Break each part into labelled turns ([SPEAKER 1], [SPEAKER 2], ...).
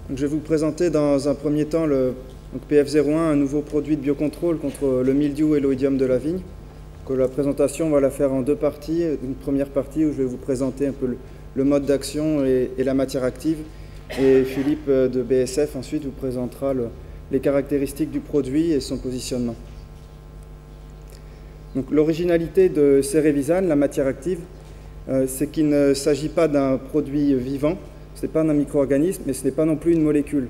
[SPEAKER 1] Donc, je vais vous présenter dans un premier temps le PF01, un nouveau produit de biocontrôle contre le mildiou et l'oïdium de la vigne. La présentation, on va la faire en deux parties. Une première partie où je vais vous présenter un peu le mode d'action et la matière active. Et Philippe de BSF ensuite vous présentera les caractéristiques du produit et son positionnement. Donc, l'originalité de Cerevisan, la matière active, c'est qu'il ne s'agit pas d'un produit vivant. Ce n'est pas un micro-organisme, mais ce n'est pas non plus une molécule.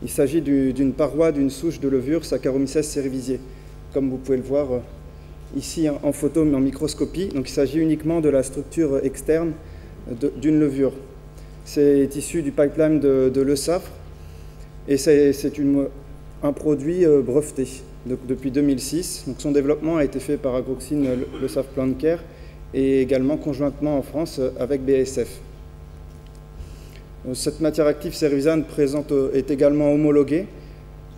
[SPEAKER 1] Il s'agit d'une paroi d'une souche de levure Saccharomyces cerevisiae, comme vous pouvez le voir ici en photo, mais en microscopie. Donc il s'agit uniquement de la structure externe d'une levure. C'est issu du pipeline de l'ESAFRE et c'est un produit breveté depuis 2006. Donc son développement a été fait par Agroxine, l'ESAFRE Plant Care, et également conjointement en France avec BASF. Cette matière active Cerevisan est également homologuée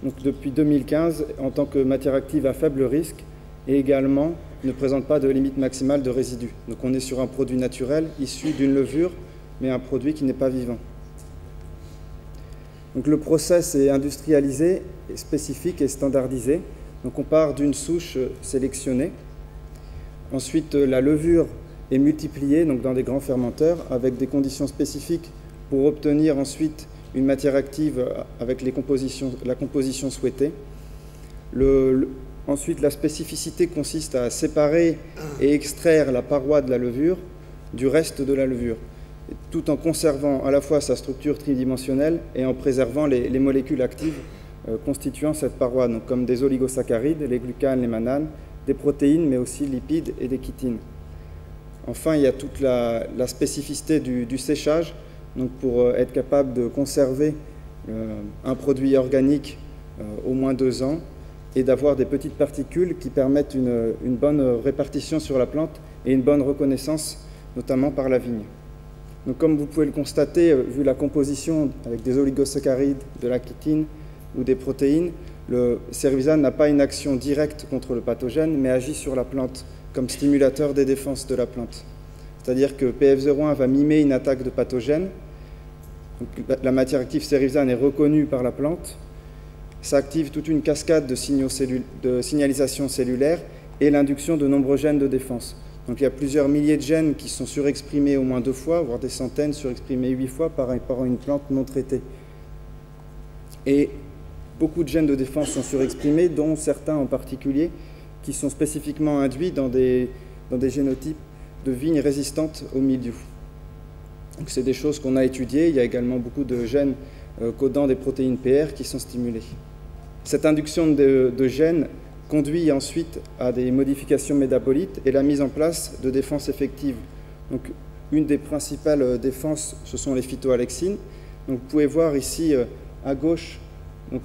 [SPEAKER 1] donc depuis 2015 en tant que matière active à faible risque et également ne présente pas de limite maximale de résidus. Donc on est sur un produit naturel issu d'une levure, mais un produit qui n'est pas vivant. Donc le process est industrialisé, spécifique et standardisé. Donc on part d'une souche sélectionnée. Ensuite, la levure est multipliée donc dans des grands fermenteurs avec des conditions spécifiques pour obtenir ensuite une matière active avec la composition souhaitée. Ensuite, la spécificité consiste à séparer et extraire la paroi de la levure du reste de la levure, tout en conservant à la fois sa structure tridimensionnelle et en préservant les molécules actives constituant cette paroi, donc comme des oligosaccharides, les glucanes, les mananes, des protéines, mais aussi lipides et des chitines. Enfin, il y a toute la spécificité du séchage, donc pour être capable de conserver un produit organique au moins 2 ans et d'avoir des petites particules qui permettent une bonne répartition sur la plante et une bonne reconnaissance, notamment par la vigne. Donc, comme vous pouvez le constater, vu la composition avec des oligosaccharides, de la chitine ou des protéines, le Cerevisan n'a pas une action directe contre le pathogène, mais agit sur la plante comme stimulateur des défenses de la plante. C'est-à-dire que PF01 va mimer une attaque de pathogène. Donc, la matière active Cerevisan est reconnue par la plante. Ça active toute une cascade de signalisation cellulaire et l'induction de nombreux gènes de défense. Donc il y a plusieurs milliers de gènes qui sont surexprimés au moins 2 fois, voire des centaines surexprimés 8 fois par une plante non traitée. Et beaucoup de gènes de défense sont surexprimés, dont certains en particulier qui sont spécifiquement induits dans des génotypes de vignes résistantes au mildiou. Donc c'est des choses qu'on a étudiées. Il y a également beaucoup de gènes codant des protéines PR qui sont stimulés. Cette induction de gènes conduit ensuite à des modifications métabolites et la mise en place de défenses effectives. Donc une des principales défenses, ce sont les phytoalexines. Donc vous pouvez voir ici à gauche, donc,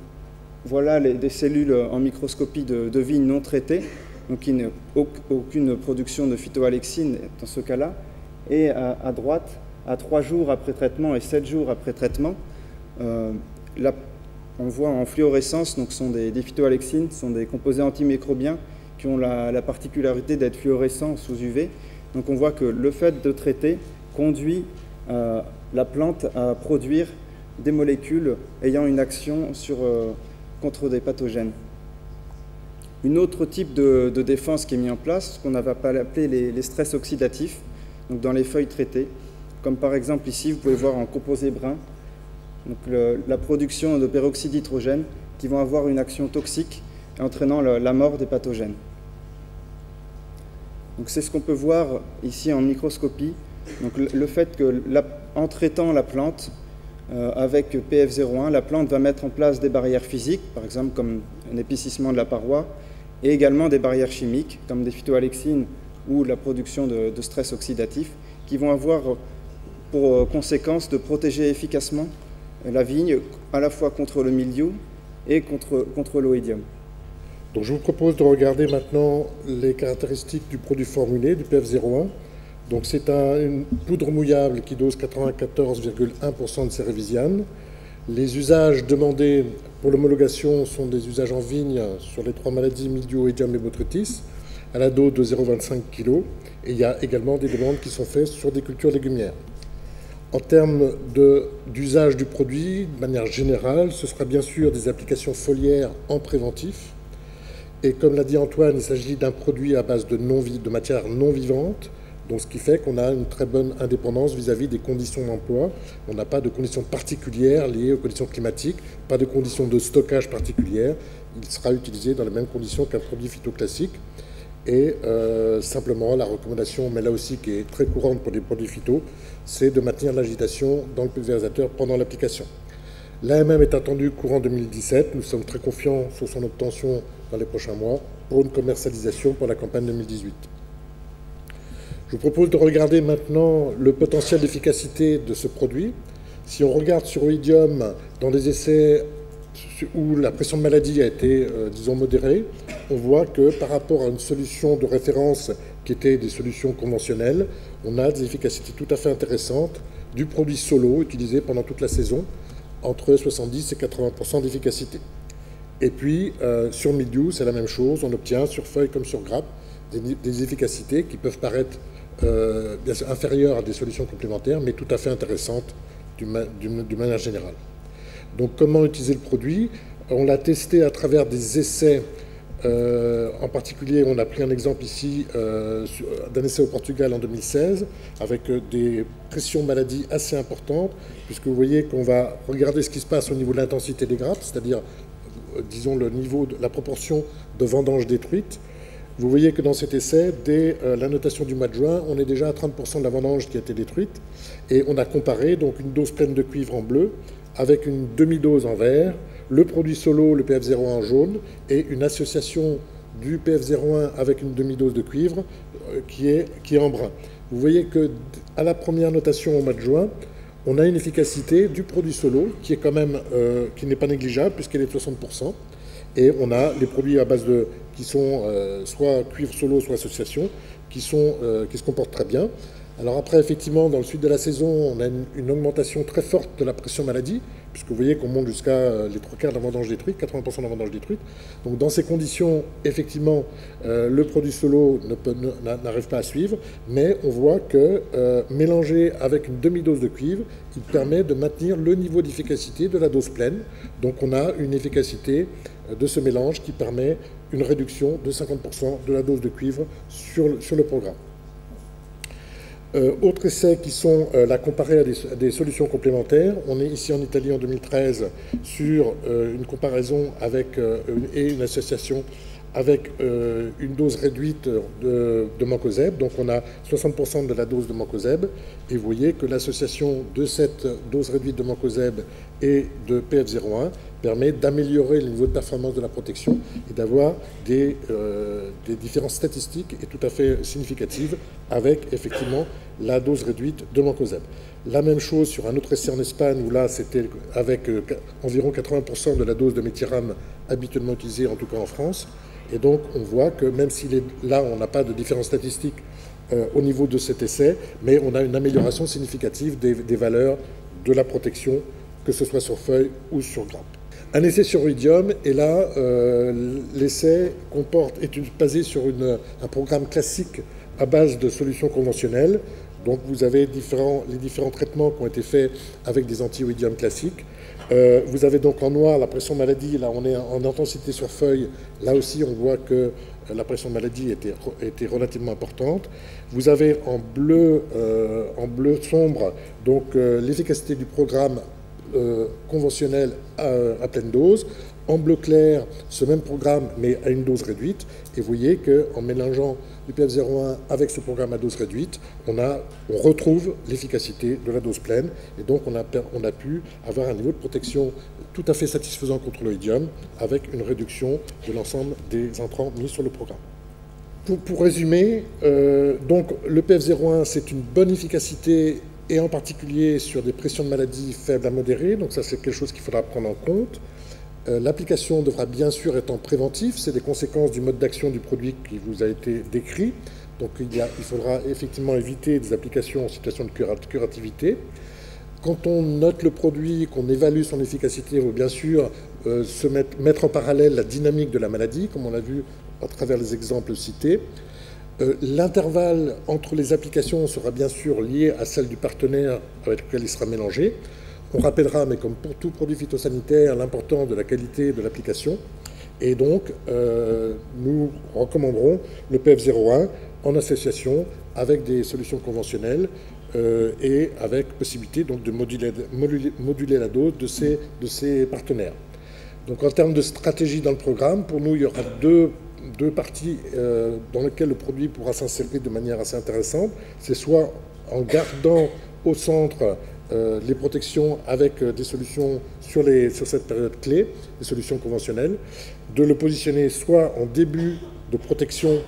[SPEAKER 1] voilà des cellules en microscopie de vigne non traitées, donc il n'y a aucune production de phytoalexines dans ce cas-là. Et à droite, à 3 jours après traitement et 7 jours après traitement, on voit en fluorescence, donc sont des phytoalexines, sont des composés antimicrobiens qui ont la particularité d'être fluorescents sous UV. Donc on voit que le fait de traiter conduit la plante à produire des molécules ayant une action contre des pathogènes. Un autre type de défense qui est mis en place, ce qu'on avait appelé les stress oxydatifs, donc dans les feuilles traitées, comme par exemple ici, vous pouvez voir en composé brun, donc la production de peroxyde d'hydrogène qui vont avoir une action toxique entraînant la mort des pathogènes. Donc c'est ce qu'on peut voir ici en microscopie. Donc le fait que en traitant la plante avec PF01, la plante va mettre en place des barrières physiques, par exemple comme un épaississement de la paroi, et également des barrières chimiques comme des phytoalexines ou la production de stress oxydatif qui vont avoir pour conséquence de protéger efficacement la vigne à la fois contre le mildiou et contre l'oïdium.
[SPEAKER 2] Donc je vous propose de regarder maintenant les caractéristiques du produit formulé, du PF01. Donc c'est une poudre mouillable qui dose 94,1% de Cerevisan. Les usages demandés pour l'homologation sont des usages en vigne sur les 3 maladies mildiou, oïdium et botrytis, à la dose de 0,25 kg. Et il y a également des demandes qui sont faites sur des cultures légumières. En termes d'usage du produit, de manière générale, ce sera bien sûr des applications foliaires en préventif. Et comme l'a dit Antoine, il s'agit d'un produit à base de matières non vivantes, donc ce qui fait qu'on a une très bonne indépendance vis-à-vis des conditions d'emploi. On n'a pas de conditions particulières liées aux conditions climatiques, pas de conditions de stockage particulières. Il sera utilisé dans les mêmes conditions qu'un produit phytoclassique. Et simplement, la recommandation, mais là aussi qui est très courante pour les produits phyto, c'est de maintenir l'agitation dans le pulvérisateur pendant l'application. L'AMM est attendu courant 2017. Nous sommes très confiants sur son obtention dans les prochains mois pour une commercialisation pour la campagne 2018. Je vous propose de regarder maintenant le potentiel d'efficacité de ce produit. Si on regarde sur Oïdium dans des essais où la pression de maladie a été, disons, modérée, on voit que par rapport à une solution de référence qui était des solutions conventionnelles, on a des efficacités tout à fait intéressantes du produit solo utilisé pendant toute la saison, entre 70 et 80% d'efficacité. Et puis, sur mildiou, c'est la même chose, on obtient sur feuille comme sur grappe des efficacités qui peuvent paraître bien sûr inférieures à des solutions complémentaires, mais tout à fait intéressantes d'une manière générale. Donc, comment utiliser le produit? On l'a testé à travers des essais. En particulier, on a pris un exemple ici d'un essai au Portugal en 2016 avec des pressions maladie assez importantes, puisque vous voyez qu'on va regarder ce qui se passe au niveau de l'intensité des grappes, c'est-à-dire, disons, le niveau la proportion de vendanges détruites. Vous voyez que dans cet essai, dès la notation du mois de juin, on est déjà à 30% de la vendange qui a été détruite, et on a comparé donc une dose pleine de cuivre en bleu avec une demi-dose en vert, le produit solo, le PF01 en jaune, et une association du PF01 avec une demi-dose de cuivre qui est en brun. Vous voyez qu'à la première notation au mois de juin, on a une efficacité du produit solo qui est quand même qui n'est pas négligeable puisqu'elle est de 60%, et on a les produits à base qui sont soit cuivre solo, soit association, qui se comportent très bien. Alors après, effectivement, dans le sud de la saison, on a une augmentation très forte de la pression maladie, puisque vous voyez qu'on monte jusqu'à les 3/4 de la vendange détruite, 80% de la vendange détruite. Donc dans ces conditions, effectivement, le produit solo n'arrive pas à suivre, mais on voit que mélangé avec une demi-dose de cuivre, il permet de maintenir le niveau d'efficacité de la dose pleine. Donc on a une efficacité de ce mélange qui permet une réduction de 50% de la dose de cuivre sur le programme. Autres essais qui sont la comparée à des solutions complémentaires. On est ici en Italie en 2013 sur une comparaison et une association avec une dose réduite de mancozeb. Donc on a 60% de la dose de mancozeb, et vous voyez que l'association de cette dose réduite de mancozeb et de PF01 permet d'améliorer le niveau de performance de la protection et d'avoir des différences statistiques et tout à fait significatives avec effectivement la dose réduite de mancozeb. La même chose sur un autre essai en Espagne où là c'était avec environ 80% de la dose de méthyram habituellement utilisée, en tout cas en France. Et donc on voit que même si là on n'a pas de différence statistique au niveau de cet essai, mais on a une amélioration significative des valeurs de la protection, que ce soit sur feuille ou sur grappe. Un essai sur Oïdium, et là, l'essai est basé sur un programme classique à base de solutions conventionnelles. Donc vous avez les différents traitements qui ont été faits avec des anti-Oïdium classiques. Vous avez donc en noir la pression maladie, là on est en intensité sur feuille, là aussi on voit que la pression maladie était relativement importante. Vous avez en bleu sombre donc l'efficacité du programme conventionnel à pleine dose. En bleu clair, ce même programme, mais à une dose réduite. Et vous voyez qu'en mélangeant du PF01 avec ce programme à dose réduite, on retrouve l'efficacité de la dose pleine. Et donc, on a pu avoir un niveau de protection tout à fait satisfaisant contre l'oïdium, avec une réduction de l'ensemble des intrants mis sur le programme. Pour résumer, donc, le PF01, c'est une bonne efficacité, et en particulier sur des pressions de maladie faibles à modérées. Donc ça, c'est quelque chose qu'il faudra prendre en compte. L'application devra bien sûr être en préventif. C'est des conséquences du mode d'action du produit qui vous a été décrit. Donc il faudra effectivement éviter des applications en situation de curativité. Quand on note le produit, qu'on évalue son efficacité, il faut bien sûr mettre en parallèle la dynamique de la maladie, comme on l'a vu à travers les exemples cités. L'intervalle entre les applications sera bien sûr lié à celle du partenaire avec lequel il sera mélangé. On rappellera, mais comme pour tout produit phytosanitaire, l'importance de la qualité de l'application. Et donc, nous recommanderons le PF01 en association avec des solutions conventionnelles et avec possibilité donc, de moduler la dose de ces partenaires. Donc en termes de stratégie dans le programme, pour nous, il y aura deux parties dans lesquelles le produit pourra s'insérer de manière assez intéressante. C'est soit en gardant au centre les protections avec des solutions sur cette période clé, des solutions conventionnelles, de le positionner soit en début de protection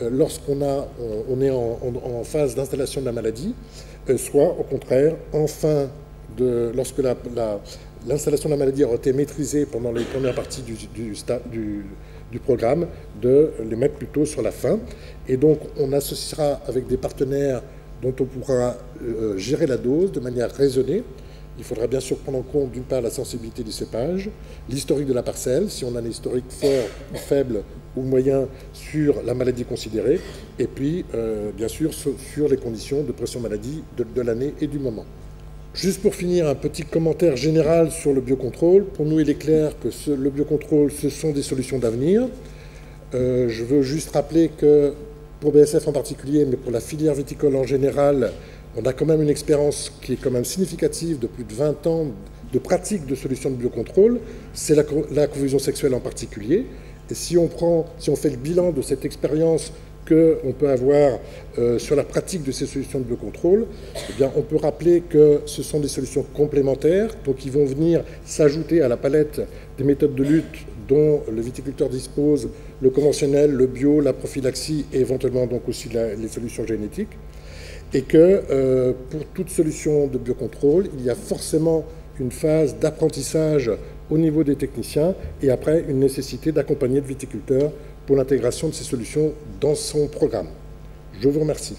[SPEAKER 2] lorsqu'on est en phase d'installation de la maladie, soit au contraire en fin lorsque l'installation de la maladie aura été maîtrisée pendant les premières parties du programme, de les mettre plutôt sur la fin. Et donc, on associera avec des partenaires dont on pourra gérer la dose de manière raisonnée. Il faudra bien sûr prendre en compte, d'une part, la sensibilité du cépage, l'historique de la parcelle, si on a un historique fort ou faible ou moyen sur la maladie considérée, et puis, bien sûr, sur les conditions de pression maladie de l'année et du moment. Juste pour finir, un petit commentaire général sur le biocontrôle. Pour nous, il est clair que le biocontrôle, ce sont des solutions d'avenir. Je veux juste rappeler que, pour BASF en particulier, mais pour la filière viticole en général, on a quand même une expérience qui est quand même significative de plus de 20 ans de pratique de solutions de biocontrôle. C'est la confusion sexuelle en particulier. Et si on fait le bilan de cette expérience qu'on peut avoir sur la pratique de ces solutions de biocontrôle, eh bien, on peut rappeler que ce sont des solutions complémentaires, donc qui vont venir s'ajouter à la palette des méthodes de lutte dont le viticulteur dispose, le conventionnel, le bio, la prophylaxie et éventuellement donc aussi les solutions génétiques. Et que pour toute solution de biocontrôle, il y a forcément une phase d'apprentissage au niveau des techniciens et après une nécessité d'accompagner le viticulteur pour l'intégration de ces solutions dans son programme. Je vous remercie.